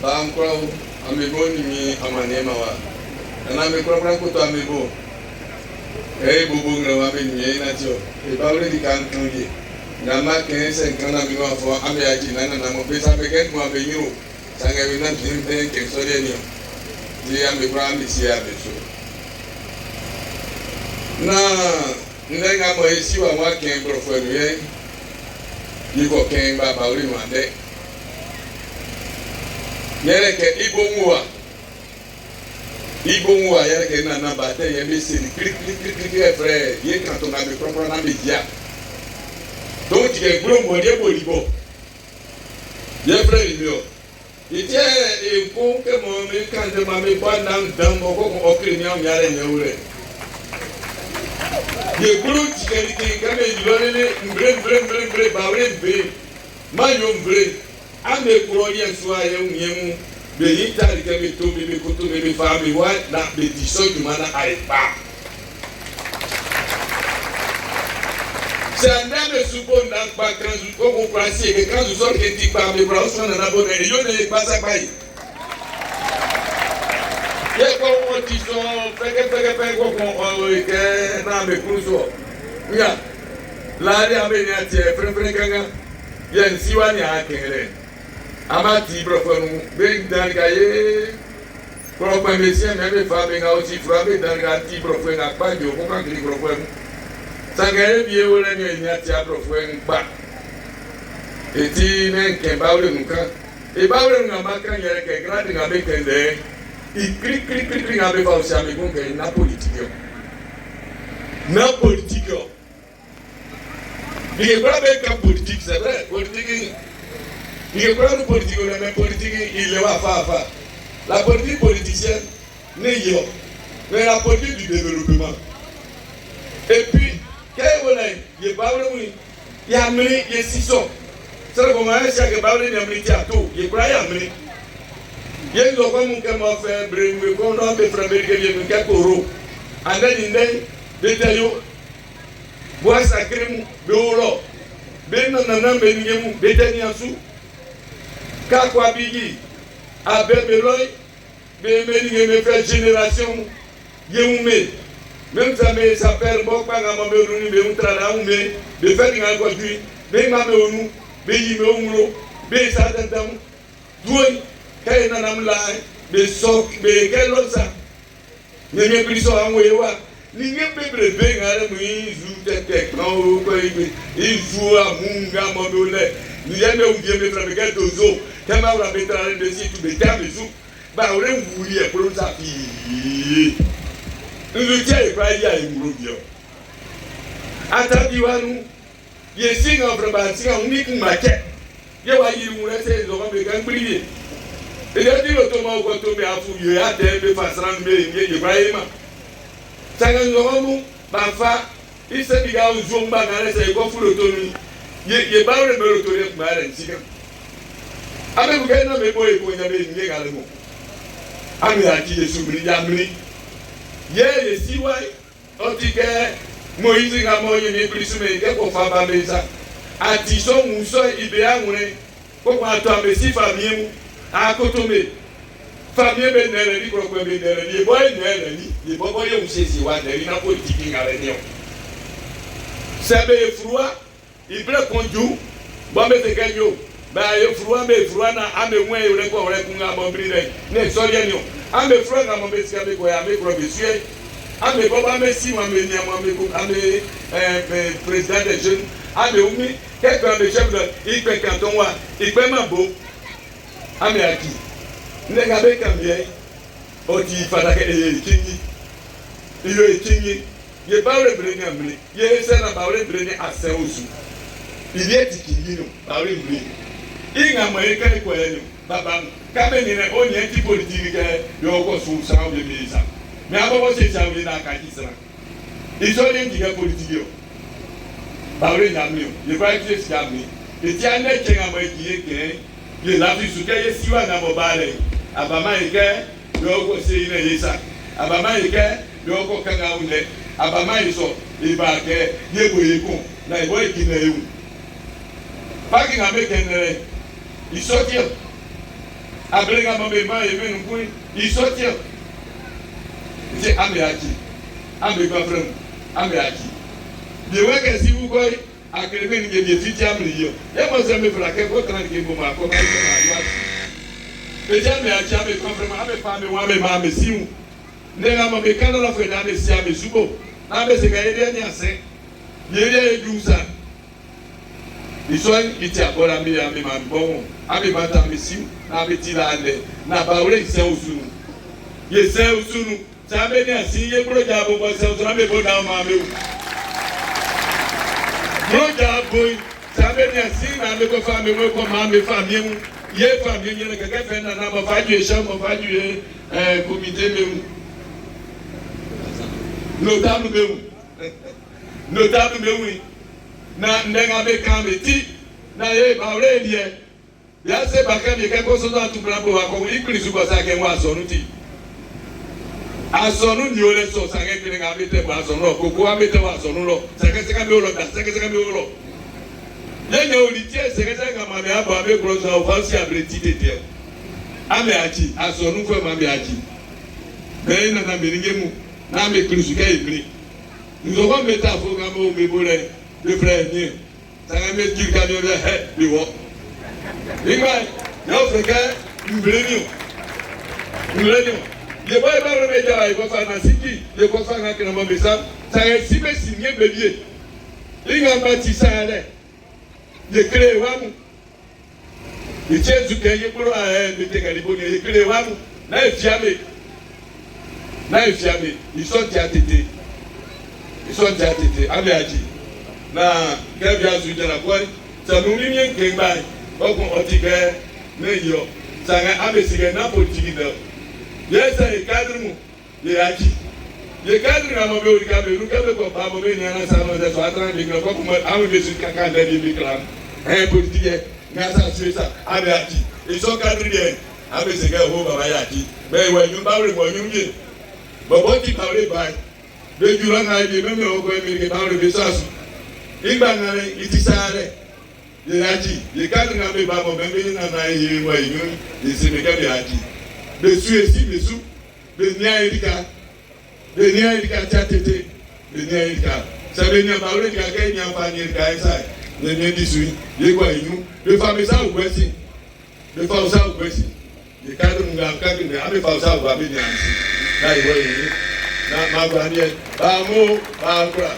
Bangkro amibo ni amanema wa. Na mikro kuto amibo. Bubu ngwa benye na tio. Bawle di kantungi. Nama kense kana miwa fo ame aji nana na mo pesa peken mo abenyu. Sanga wina tin ke sore ni. Di amikro amisi abeso. Na ndenga mo esi wa wa ken profenu ye. Niko ken ba bawle no ande. Yere ke Ibo ngwa yere ke na bate ye be sini klik frère ye kan to na me propre na me dia. Donc tu ke gro mo de bolibo. Ye frère libio. Ite e ko ke mo me kan de ma me ba na dan mo ko ko okri ni am yare ne ure. Ye gro ti ke ki ka me libio ne bre ba ure be. Ma yo bre. Ame kuro ye so aye unyemu. Be yitari ke me to be ko to be family wa na be diso du mana aipa. Sanda me subo na pa kanzu ko ko prasi ke kanzu so ke ti pa me bra so na bo ne yo ne pasa pai. Ye ko mo ti so pege ko ke na me kuzo. Ya. La ri ame ni ati frefre kanga. Ye nsiwa ni akere. Amati brofonu be danga ye propa mesia me fa be nga osi fra be danga ti brofenu akpa jo ko kan kiri brofenu sangere bi ewole ni nya ti brofenu ba eti ne ke bawle nuka e bawle nga maka yere ke grade nga be kende i kri nga be fa osi ame gon ke na politique bi ke grade ka politique c'est vrai politique. Il y a pas de politique, mais politique, il est fa. La politique politicienne n'est pas. Mais la politique du développement. Et puis, il y a pas de il y a amené, il y a 6 ans. C'est comme un chien qui parle de l'amitiato. Il y a pas d'amener. Il y a une fois que m'a fait brûler, qu'on a fait frapper quelques euros. En dernier, des taillots, bois sacré, beolo, ben non, ben sous. Kakwa bigi abebeloy be meni me fait génération yeume même ça me s'appelle bokpa ngam be runi be utrada ume be fait ngal ko dui be ngam onu be yime umro be sa dandam duoy kay nanam laay be sok be kelo sa ñe priso amwe wa ni ngebe be ngare mu izu tete kan o ko izu amunga mo be le ni yeme unje me tra be ke dozo kema ura be tra de si tu be ta bezu ba ore wuri e pro sa fi ndu je pra ya imuro bio ata diwanu ye singa fra ba singa unique market ye wa yi mu re se zo be kan priye e de di lo to ma ko to be afu ye ade be fasran be ye Ibrahima sanga ngomu ba fa ise biga uzo mba na re se ko fu lo to ni ye bawre be lo to re ma re nsika abe bu na me boy ko nya be nye gale mo ami ati Yesu bri ya mri ye siwai otike Moïse nga mo ye ni kristu me ke ko fa ba meza ati so muso ibe anwure ko kwa to amesi famie mu akotome famie be nere ni ko be nere ni boy nere ni ye bobo ye usesi wa nere na politique ngale ni o sebe frua ibre konju bombe te kenyo ba ye frua be frua na ame nwe ye ko re kunga bombri re ne so ye ni o ame frua na mo be sika be ko ya me ko be sue ame baba me si wa me ni ame ko ame président des jeunes ame umi quelqu'un de chef de ipe canton wa ipe mabo ame aki nega be kambie oti fada ke kinyi iyo kinyi ye bawre breni amri ye se na bawre breni asen osu ile tikinyi no bawre breni inga mo e kai ko eni baba kabe ni ne oni anti politique ke yo ko su sa o be bisa me abo se cha we na ka kisra iso ni ndiga politique yo bawre nyamni yo ye kwa kise nyamni e ti ane kenga mo e kiye ke ye la fi su ke ye siwa na mo bale abama ike yo ko se ine yesa abama ike yo ko kanga unle abama iso iba ke ye bo yeko na ibo ikina ewu paki nga me kenere iso ti Après quand maman est venu nous il sortit. C'est Améaki. Amé pas frère. Améaki. Je vois que si vous voyez à quelqu'un qui est fit Amélie. Et moi ça me fera quelque chose qui me m'a comme ça. Mais jamais à jamais pas vraiment avec femme ou avec maman si vous. Nega maman quand on a fait dans les siames subo. Na be se ga yede ni ase. Yede du ça. Isoin iti abora mi ya mi ma bon. Abi bata mi si na be ti la ande. Na ba ore se osunu. Ye se osunu. Sa be ni asi ye bro ja bo se osunu be bo na ma me o. Bro ja bo sa be ni asi na me ko fa me ko ma me fa mi mu. Ye fa mi ni na ka fe na ma fa ju e sha ma fa ju comité me mu. Notable me mu. Notable me mu. Na ndenga be kameti na ye ba ore die ya se ba ka mi ke ko so na tu bra bo wa ko ikri su ko sa ke wa so nu ti asonu ni ole so sa ke kire ga be te ba so no ko ko wa be te wa so nu lo sa ke me o lo da sa ke me o lo ye nya o li tie se ke ga ma me aba be kro so fa si abreti tete ame achi asonu ko ma be achi be na na be nge mu na me kri su ke ikri nous avons métaphore comme au mébole le frère ni ça va mettre du camion de hé du wo ingba yo frère mblenio ye boy ba re meja ko fa na siki ye ko fa na kina mo besa ça si be si nye bebie inga ba ti sa le ye kre wa mu ye chezu ke ye kuro me te ka liboni ye kre wa mu na efiame iso ti atete abe aji na gabi azu jara kwari sanu ni nyen kengba okun otige ne yo sanga abe sige na politiki da yesa e kadru ye aji ye kadru na mo be ori ka be ru ka be ko ba mo be ni ana sa no de so atra bi ko ko mo amu be su kaka da bi kram politiki nga sa suesa abe aji iso kadru de abe sige ho baba ya aji be we nyu ba ri mo nyu ye bobo ti ba ri ba be jura na ibi me o ko mi ke ba ri be sasu igba na re itisare ye aji ye ka na be ba mo be ni na na ye wa yin ye se me ka be aji be su esi be su be ni ayika chatete be ni ayika sabe ni ba ore ka ke ni amfa ni ka inside ne ni disu ye kwa yin be fa me sa ugwesi ye ka dun ga ka ni ame fa sa ugwa be ni ansi na iwo yin na ma gba ni e ba mo ba kura